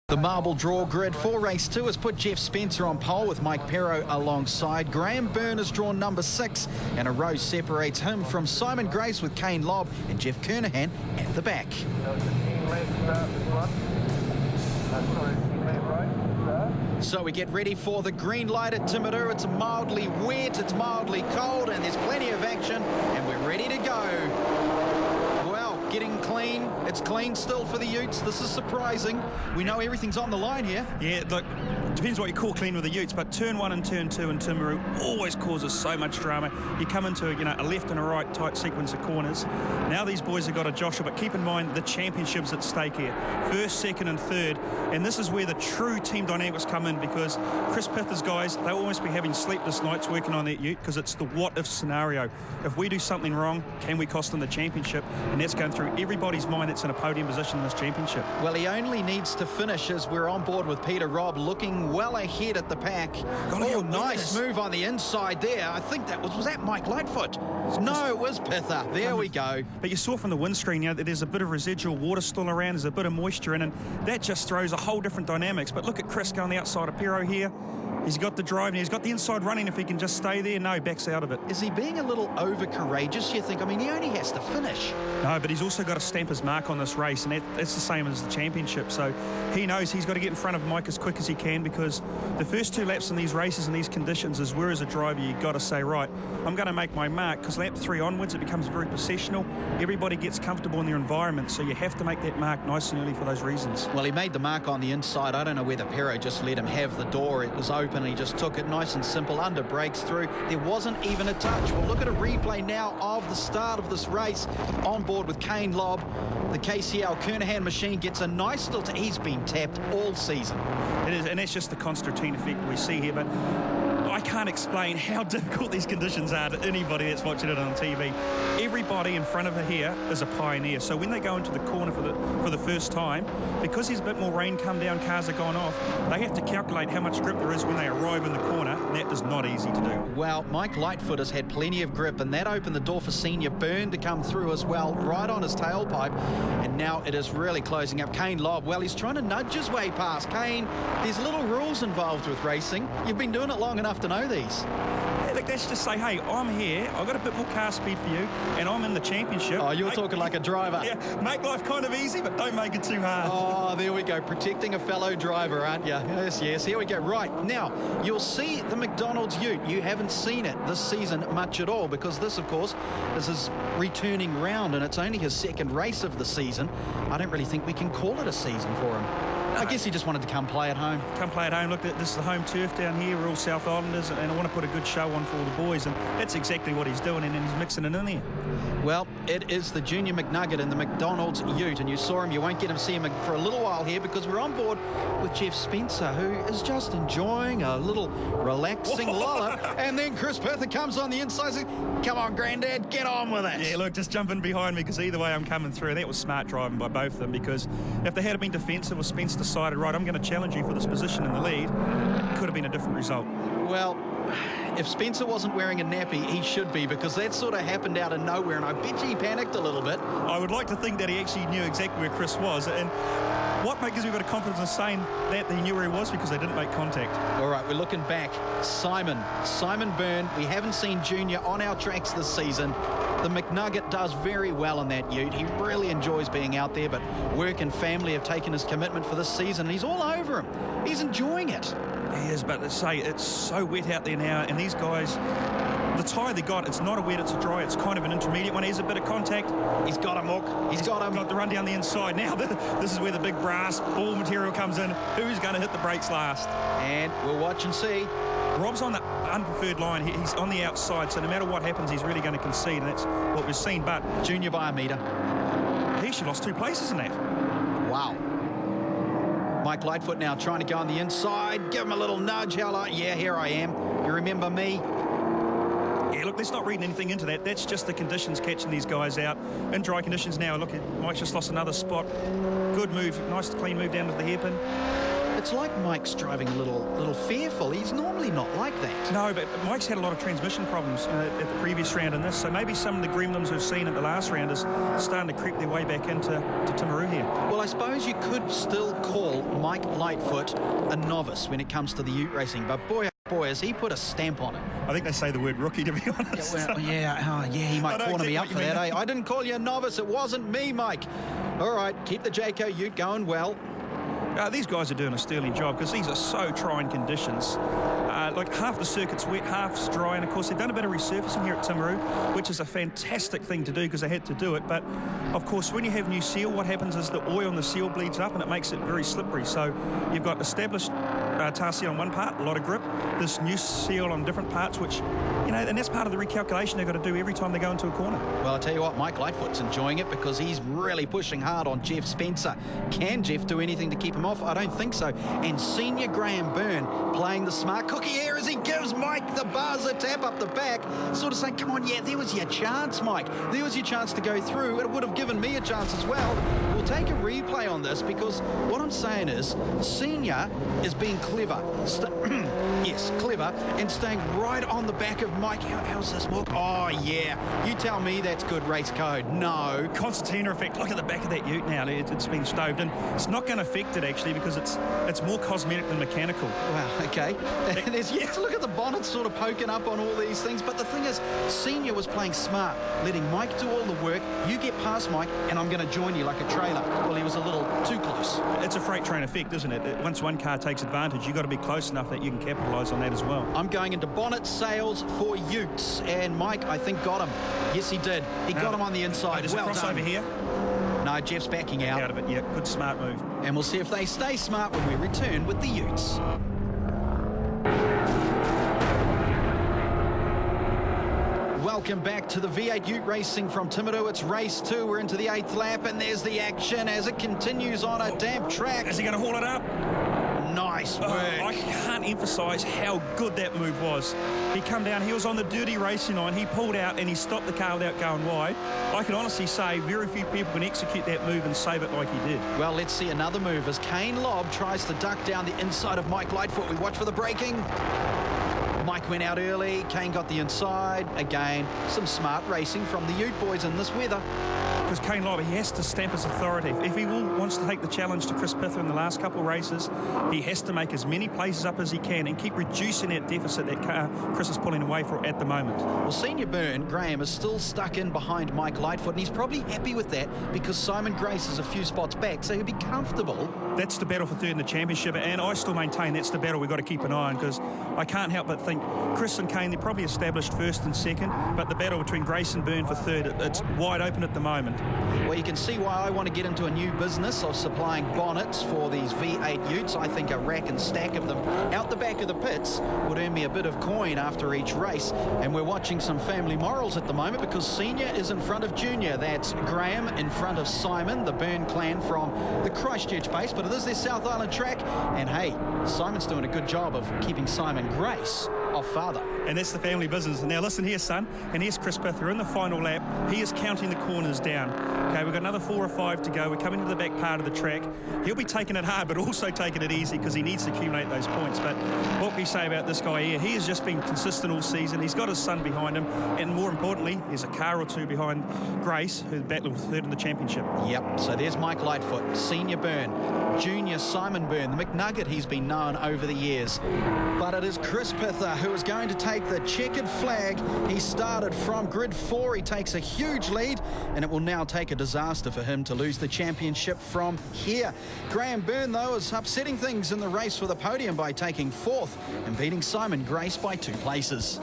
The marble draw grid for race 2 has put Jeff Spencer on pole with Mike Perro alongside. Graham Byrne has drawn number 6, and a row separates him from Simon Grace with Kane Lobb and Jeff Kernahan at the back. So we get ready for the green light at Timaru. It's mildly wet, it's mildly cold, and there's plenty of action, and we're ready to go. Getting clean. It's clean still for the Utes. This is surprising. We know everything's on the line here. Yeah, look, depends what you call clean with the Utes, but turn 1 and turn 2 in Timaru always causes so much drama. You come into, a left and a right tight sequence of corners. Now these boys have got a jostle, but keep in mind the championship's at stake here. First, second and third, and this is where the true team dynamics come in, because Chris Pither's guys, they'll almost be having sleepless nights working on that Ute, because it's the what-if scenario. If we do something wrong, can we cost them the championship? And that's going through everybody's mind that's in a podium position in this championship. Well, he only needs to finish as we're on board with Peter Robb looking well ahead at the pack. Oh, nice move on the inside there. I think that was that Mike Lightfoot? No, it was Pither. There we go. But you saw from the windscreen, that there's a bit of residual water still around. There's a bit of moisture in, and that just throws a whole different dynamics. But look at Chris going the outside of Perro here. He's got the drive and he's got the inside running if he can just stay there. No, he backs out of it. Is he being a little over-courageous, you think? I mean, he only has to finish. No, but he's also got to stamp his mark on this race, and that's the same as the championship. So he knows he's got to get in front of Mike as quick as he can, because the first 2 laps in these races in these conditions is where, as a driver, you've got to say, right, I'm going to make my mark, because lap 3 onwards, it becomes very processional. Everybody gets comfortable in their environment, so you have to make that mark nice and early for those reasons. Well, he made the mark on the inside. I don't know whether Perro just let him have the door. It was open, he just took it nice and simple, under brakes through. There wasn't even a touch. We'll look at a replay now of the start of this race on board with Kane Lobb. The KCL Kernahan machine gets a nice little... He's been tapped all season. It is, and that's just the Constantine effect we see here, but I can't explain how difficult these conditions are to anybody that's watching it on TV. Everybody in front of her here is a pioneer. So when they go into the corner for the first time, because there's a bit more rain come down, cars have gone off, they have to calculate how much grip there is when they arrive in the corner, and that is not easy to do. Well, Mike Lightfoot has had plenty of grip, and that opened the door for Senior Byrne to come through as well, right on his tailpipe, and now it is really closing up. Kane Lobb, well, he's trying to nudge his way past. Kane, there's little rules involved with racing. You've been doing it long enough to know these. Hey, look, let's just say, hey, I'm here, I've got a bit more car speed for you, and I'm in the championship. Oh, you're talking like a driver. Yeah, make life kind of easy, but don't make it too hard. Oh, there we go, protecting a fellow driver, aren't you? Yes, yes, here we go. Right, now, you'll see the McDonald's Ute. You haven't seen it this season much at all, because this, of course, is his returning round, and it's only his 2nd race of the season. I don't really think we can call it a season for him. I guess he just wanted to come play at home. Come play at home. Look, this is the home turf down here. We're all South Islanders, and I want to put a good show on for all the boys, and that's exactly what he's doing, and then he's mixing it in there. Well, it is the Junior McNugget in the McDonald's Ute, and you saw him. You won't get him see him for a little while here, because we're on board with Jeff Spencer, who is just enjoying a little relaxing lollop, and then Chris Pither comes on the inside and says, come on, Grandad, get on with it. Yeah, look, just jump in behind me, because either way I'm coming through. That was smart driving by both of them, because if they had been defensive or Spencer decided, right, I'm going to challenge you for this position in the lead, it could have been a different result. Well, if Spencer wasn't wearing a nappy, he should be, because that sort of happened out of nowhere, and I bet you he panicked a little bit. I would like to think that he actually knew exactly where Chris was, and what gives me a bit of confidence in saying that he knew where he was, because they didn't make contact. All right, we're looking back. Simon Byrne. We haven't seen Junior on our tracks this season. The McNugget does very well in that Ute. He really enjoys being out there, but work and family have taken his commitment for this season, and he's all over him. He's enjoying it. He is, but let's say it's so wet out there now, and these guys, the tyre they got, it's not a wet, it's a dry. It's kind of an intermediate one. Here's a bit of contact. He's got him, Hook. He's got him. Got to run down the inside. Now, this is where the big brass ball material comes in. Who's going to hit the brakes last? And we'll watch and see. Rob's on the unpreferred line. He's on the outside, so no matter what happens, he's really going to concede, and that's what we've seen. But Junior by a metre. He actually lost 2 places in that. Wow. Mike Lightfoot now trying to go on the inside. Give him a little nudge. Yeah, here I am. You remember me? Yeah, look, let's not read anything into that. That's just the conditions catching these guys out. In dry conditions now, look, Mike's just lost another spot. Good move. Nice clean move down to the hairpin. It's like Mike's driving a little fearful. He's normally not like that. No, but Mike's had a lot of transmission problems at the previous round in this, so maybe some of the gremlins we've seen at the last round is starting to creep their way back into Timaru here. Well, I suppose you could still call Mike Lightfoot a novice when it comes to the ute racing, but boy, oh boy, has he put a stamp on it. I think they say the word rookie, to be honest. Yeah, he might corner me up for that, eh? I didn't call you a novice. It wasn't me, Mike. All right, keep the Jayco ute going well. These guys are doing a sterling job because these are so trying conditions. Like half the circuit's wet, half's dry, and of course they've done a bit of resurfacing here at Timaru, which is a fantastic thing to do because they had to do it. But of course, when you have new seal, what happens is the oil in the seal bleeds up and it makes it very slippery. So you've got established tar seal on one part, a lot of grip, this new seal on different parts, which, you know, and that's part of the recalculation they've got to do every time they go into a corner. Well, I'll tell you what, Mike Lightfoot's enjoying it because he's really pushing hard on Jeff Spencer. Can Jeff do anything to keep him off? I don't think so. And senior Graham Byrne playing the smart cookie here as he gives Mike the buzzer tap up the back, sort of saying, come on, yeah, there was your chance, Mike. There was your chance to go through. It would have given me a chance as well. We'll take a replay on this because what I'm saying is senior is being clever. Yes, clever, and staying right on the back of Mike. How's this look? Oh, yeah. You tell me that's good race code. No. Concertina effect. Look at the back of that ute now. It's been stoved in. It's not going to affect it, actually, because it's more cosmetic than mechanical. Wow, okay. Look at the bonnet sort of poking up on all these things. But the thing is, Senior was playing smart, letting Mike do all the work. You get past Mike, and I'm going to join you like a trailer. Well, he was a little too close. It's a freight train effect, isn't it? Once one car takes advantage, you've got to be close enough that you can capitalise on that as well. I'm going into bonnet sales for Utes, and Mike, I think, got him. Yes, he did. He got him on the inside. Well done. Crossover here? No, Jeff's backing out. Out of it, yeah. Good, smart move. And we'll see if they stay smart when we return with the Utes. Welcome back to the V8 Ute Racing from Timaru. It's race 2. We're into the 8th lap, and there's the action as it continues on a damp track. Is he going to haul it up? Nice work. I can't emphasise how good that move was. He come down, he was on the dirty racing line, he pulled out and he stopped the car without going wide. I can honestly say very few people can execute that move and save it like he did. Well, let's see another move as Kane Lobb tries to duck down the inside of Mike Lightfoot. We watch for the braking. Mike went out early, Kane got the inside. Again, some smart racing from the Ute boys in this weather. Because Kane Lobb, he has to stamp his authority. If he wants to take the challenge to Chris Pither in the last couple of races, he has to make as many places up as he can and keep reducing that deficit that Chris is pulling away for at the moment. Well, Senior Byrne, Graham, is still stuck in behind Mike Lightfoot, and he's probably happy with that because Simon Grace is a few spots back, so he'll be comfortable. That's the battle for third in the championship, and I still maintain that's the battle we've got to keep an eye on because I can't help but think Chris and Kane, they're probably established first and second, but the battle between Grace and Byrne for third, it's wide open at the moment. Well, you can see why I want to get into a new business of supplying bonnets for these V8 Utes. I think a rack and stack of them out the back of the pits would earn me a bit of coin after each race. And we're watching some family morals at the moment because Senior is in front of Junior. That's Graham in front of Simon, the Byrne clan from the Christchurch base, but it is their South Island track. And hey, Simon's doing a good job of keeping Simon Grace off father. And that's the family business. Now listen here, son, and here's Chris Pither in the final lap. He is counting the corners down. Okay, we've got another 4 or 5 to go. We're coming to the back part of the track. He'll be taking it hard, but also taking it easy because he needs to accumulate those points. But what can you say about this guy here? He has just been consistent all season. He's got his son behind him, and more importantly, there's a car or two behind Grace, who's battling for third in the championship. Yep, so there's Mike Lightfoot, Senior Byrne, Junior Simon Byrne, the McNugget he's been known over the years. But it is Chris Pither who is going to take the checkered flag. He started from grid 4. He takes a huge lead, and it will now take a disaster for him to lose the championship from here. Graham Byrne, though, is upsetting things in the race for the podium by taking 4th and beating Simon Grace by 2 places.